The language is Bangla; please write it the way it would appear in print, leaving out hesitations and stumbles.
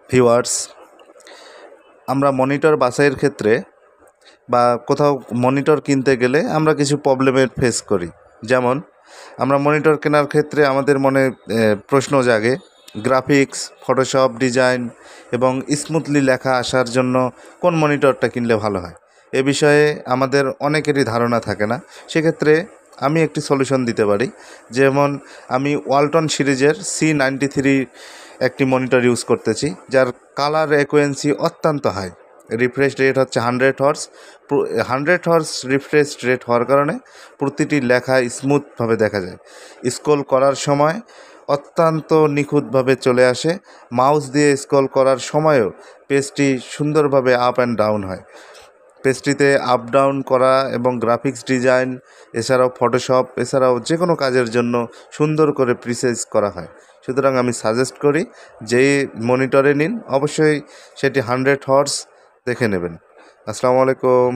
ভিউয়ার্স, আমরা মনিটর বাছাইয়ের ক্ষেত্রে বা কোথাও মনিটর কিনতে গেলে আমরা কিছু প্রবলেমের ফেস করি। যেমন আমরা মনিটর কেনার ক্ষেত্রে আমাদের মনে প্রশ্ন জাগে, গ্রাফিক্স, ফটোশপ, ডিজাইন এবং স্মুথলি লেখা আসার জন্য কোন মনিটরটা কিনলে ভালো হয়। এ বিষয়ে আমাদের অনেকেরই ধারণা থাকে না। সেক্ষেত্রে আমি একটি সলিউশন দিতে পারি। যেমন আমি ওয়ালটন সিরিজের C93 একটি মনিটর ইউজ করতেছি, যার কালার অ্যাকুয়েন্সি অত্যন্ত হাই। রিফ্রেশ রেট হচ্ছে 100 হর্স। 100 হর্স রিফ্রেশ রেট হওয়ার কারণে প্রতিটি লেখা স্মুথভাবে দেখা যায়। স্ক্রল করার সময় অত্যন্ত নিখুঁতভাবে চলে আসে। মাউস দিয়ে স্ক্রল করার সময়ও পেজটি সুন্দরভাবে আপ অ্যান্ড ডাউন হয়। পেজটিতে আপ ডাউন করা এবং গ্রাফিক্স ডিজাইন, এছাড়াও ফটোশপ, এছাড়াও যে কোনো কাজের জন্য সুন্দর করে প্রিসাইজ করা হয়। সুতরাং আমি সাজেস্ট করি যেই মনিটরে নিন, অবশ্যই সেটি 100 হর্স দেখে নেবেন। আসসালামু আলাইকুম।